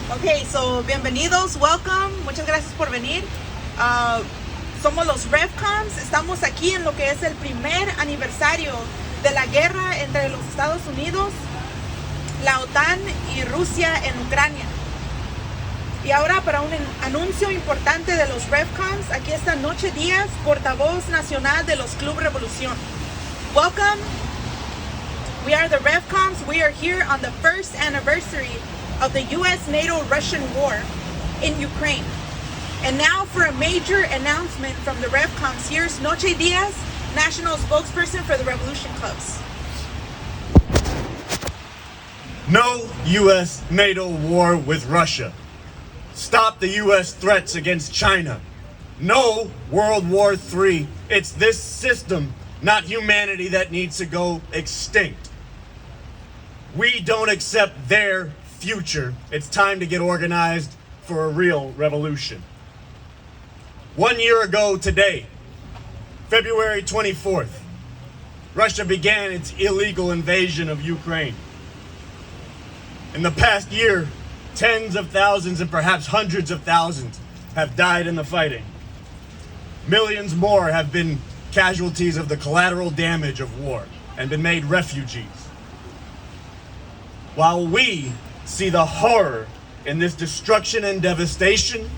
Okay, so bienvenidos, welcome, muchas gracias por venir. Somos los Revcoms, estamos aquí en lo que es el primer aniversario de la guerra entre los Estados Unidos, la OTAN y Rusia en Ucrania. Y ahora para un anuncio importante de los Revcoms, aquí está Noche Díaz, portavoz nacional de los Club Revolución. Welcome, we are the Revcoms, we are here on the first anniversary of the U.S. NATO-Russian war in Ukraine. And now for a major announcement from the Revcoms, here's Noche Díaz, national spokesperson for the Revolution Clubs. No U.S. NATO war with Russia. Stop the U.S. threats against China. No World War III. It's this system, not humanity, that needs to go extinct. We don't accept their future. It's time to get organized for a real revolution. 1 year ago today, February 24th, Russia began its illegal invasion of Ukraine. In the past year, tens of thousands and perhaps hundreds of thousands have died in the fighting. Millions more have been casualties of the collateral damage of war and been made refugees. While we see the horror in this destruction and devastation,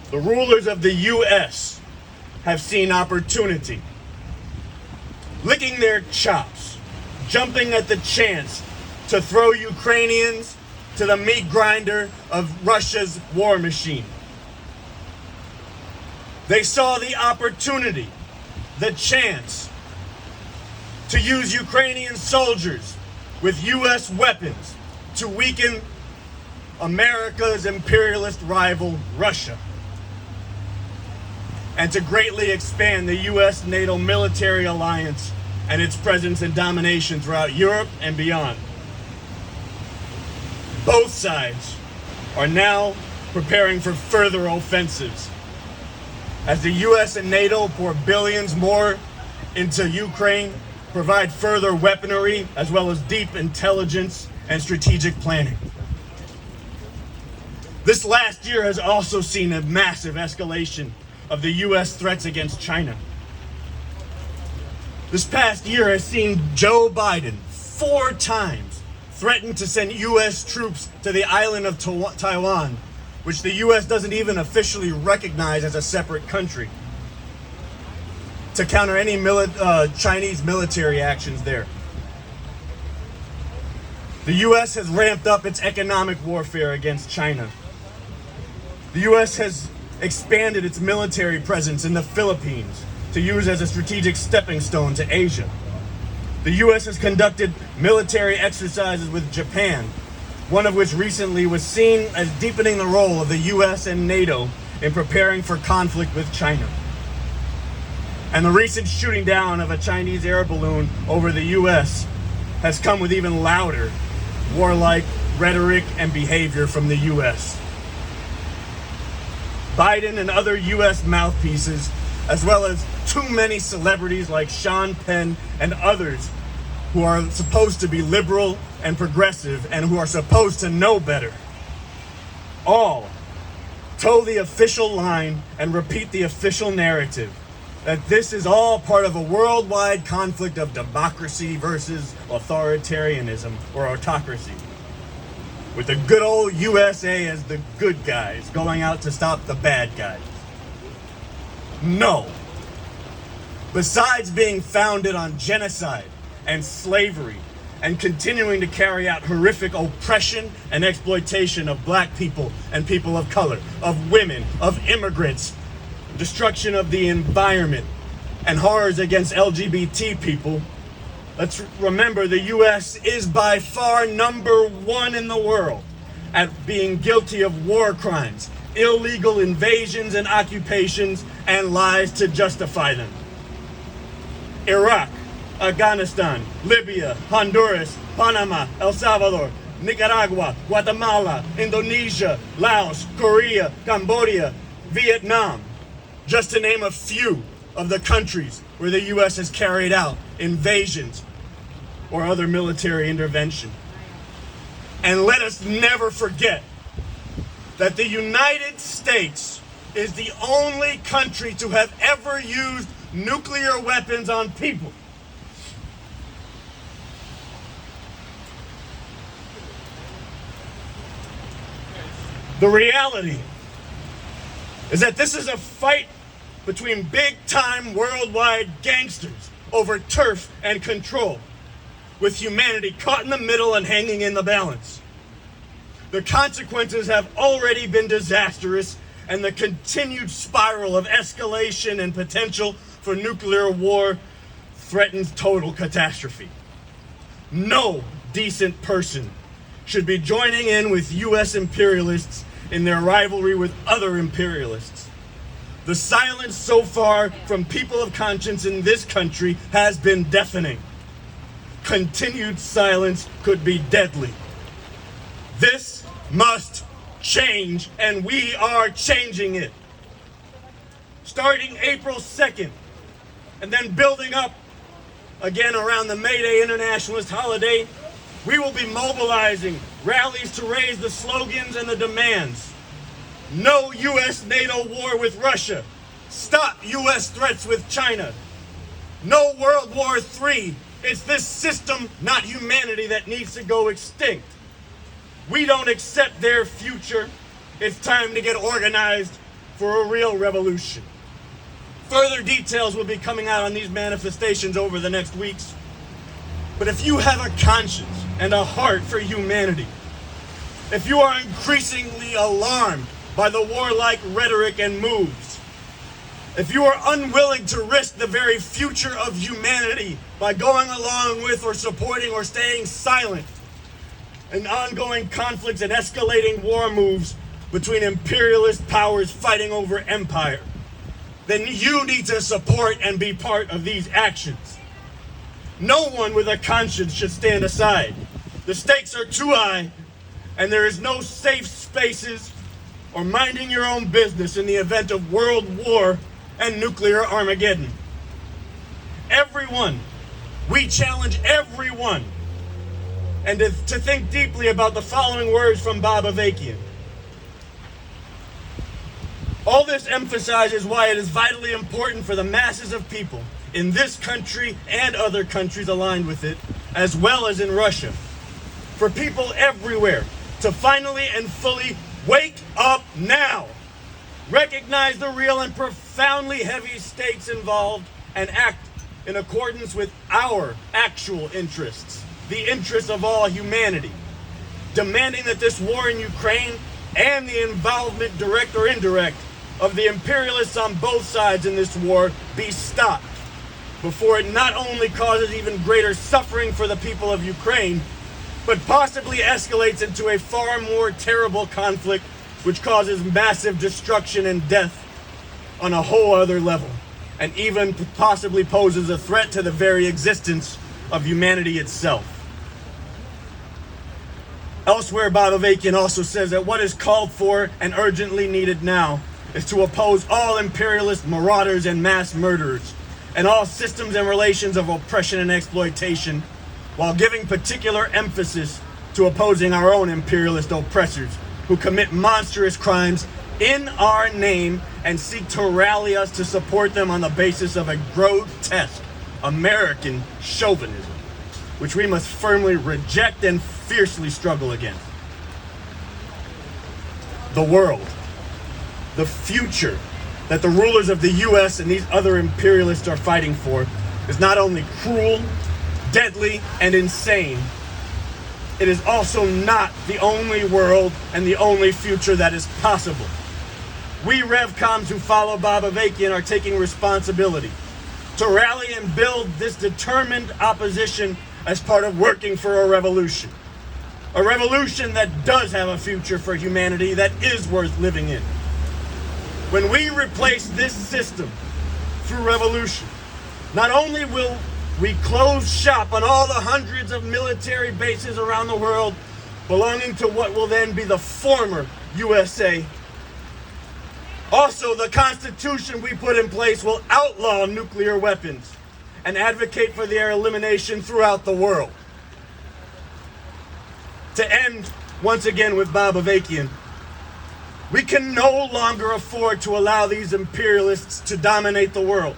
the rulers of the U.S. have seen opportunity, licking their chops, jumping at the chance to throw Ukrainians to the meat grinder of Russia's war machine. They saw the opportunity, the chance to use Ukrainian soldiers with U.S. weapons to weaken America's imperialist rival, Russia, and to greatly expand the U.S. NATO military alliance and its presence and domination throughout Europe and beyond. Both sides are now preparing for further offensives as the U.S. and NATO pour billions more into Ukraine, provide further weaponry as well as deep intelligence and strategic planning. This last year has also seen a massive escalation of the U.S. threats against China. This past year has seen Joe Biden 4 times threaten to send U.S. troops to the island of Taiwan, which the U.S. doesn't even officially recognize as a separate country, to counter any Chinese military actions there. The U.S. has ramped up its economic warfare against China. The U.S. has expanded its military presence in the Philippines to use as a strategic stepping stone to Asia. The U.S. has conducted military exercises with Japan, one of which recently was seen as deepening the role of the U.S. and NATO in preparing for conflict with China. And the recent shooting down of a Chinese air balloon over the U.S. has come with even louder warlike rhetoric and behavior from the U.S. Biden and other U.S. mouthpieces, as well as too many celebrities like Sean Penn and others who are supposed to be liberal and progressive and who are supposed to know better, all toe the official line and repeat the official narrative that this is all part of a worldwide conflict of democracy versus authoritarianism or autocracy, with the good old USA as the good guys going out to stop the bad guys. No. Besides being founded on genocide and slavery and continuing to carry out horrific oppression and exploitation of black people and people of color, of women, of immigrants, destruction of the environment, and horrors against LGBT people, let's remember the U.S. is by far number 1 in the world at being guilty of war crimes, illegal invasions and occupations, and lies to justify them. Iraq, Afghanistan, Libya, Honduras, Panama, El Salvador, Nicaragua, Guatemala, Indonesia, Laos, Korea, Cambodia, Vietnam, just to name a few of the countries where the U.S. has carried out invasions or other military intervention. And let us never forget that the United States is the only country to have ever used nuclear weapons on people. The reality is that this is a fight between big-time worldwide gangsters over turf and control, with humanity caught in the middle and hanging in the balance. The consequences have already been disastrous, and the continued spiral of escalation and potential for nuclear war threatens total catastrophe. No decent person should be joining in with U.S. imperialists in their rivalry with other imperialists. The silence so far from people of conscience in this country has been deafening. Continued silence could be deadly. This must change, and we are changing it. Starting April 2nd, and then building up again around the May Day Internationalist holiday, we will be mobilizing rallies to raise the slogans and the demands. No U.S.-NATO war with Russia. Stop U.S. threats with China. No World War III. It's this system, not humanity, that needs to go extinct. We don't accept their future. It's time to get organized for a real revolution. Further details will be coming out on these manifestations over the next weeks. But if you have a conscience and a heart for humanity, if you are increasingly alarmed by the warlike rhetoric and moves, if you are unwilling to risk the very future of humanity by going along with or supporting or staying silent in ongoing conflicts and escalating war moves between imperialist powers fighting over empire, then you need to support and be part of these actions. No one with a conscience should stand aside. The stakes are too high, and there is no safe spaces or minding your own business in the event of world war and nuclear Armageddon. Everyone, we challenge everyone, and to think deeply about the following words from Bob Avakian. All this emphasizes why it is vitally important for the masses of people in this country and other countries aligned with it, as well as in Russia, for people everywhere to finally and fully wake up now, recognize the real and profoundly heavy stakes involved, and act in accordance with our actual interests, the interests of all humanity, demanding that this war in Ukraine and the involvement, direct or indirect, of the imperialists on both sides in this war be stopped before it not only causes even greater suffering for the people of Ukraine, but possibly escalates into a far more terrible conflict which causes massive destruction and death on a whole other level, and even possibly poses a threat to the very existence of humanity itself. Elsewhere, Bob Avakian also says that what is called for and urgently needed now is to oppose all imperialist marauders and mass murderers, and all systems and relations of oppression and exploitation, while giving particular emphasis to opposing our own imperialist oppressors who commit monstrous crimes in our name and seek to rally us to support them on the basis of a grotesque American chauvinism, which we must firmly reject and fiercely struggle against. The world, the future that the rulers of the U.S. and these other imperialists are fighting for is not only cruel, deadly, and insane, it is also not the only world and the only future that is possible. We Revcoms who follow Bob Avakian are taking responsibility to rally and build this determined opposition as part of working for a revolution. A revolution that does have a future for humanity that is worth living in. When we replace this system through revolution, not only will we close shop on all the hundreds of military bases around the world belonging to what will then be the former USA, also the Constitution we put in place will outlaw nuclear weapons and advocate for their elimination throughout the world. To end once again with Bob Avakian, we can no longer afford to allow these imperialists to dominate the world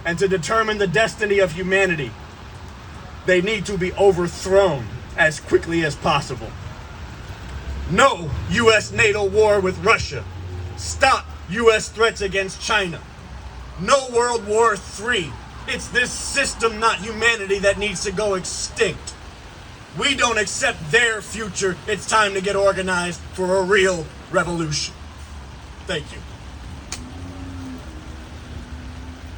and to determine the destiny of humanity. They need to be overthrown as quickly as possible. No U.S.-NATO war with Russia. Stop U.S. threats against China. No World War III. It's this system, not humanity, that needs to go extinct. We don't accept their future. It's time to get organized for a real revolution. Thank you.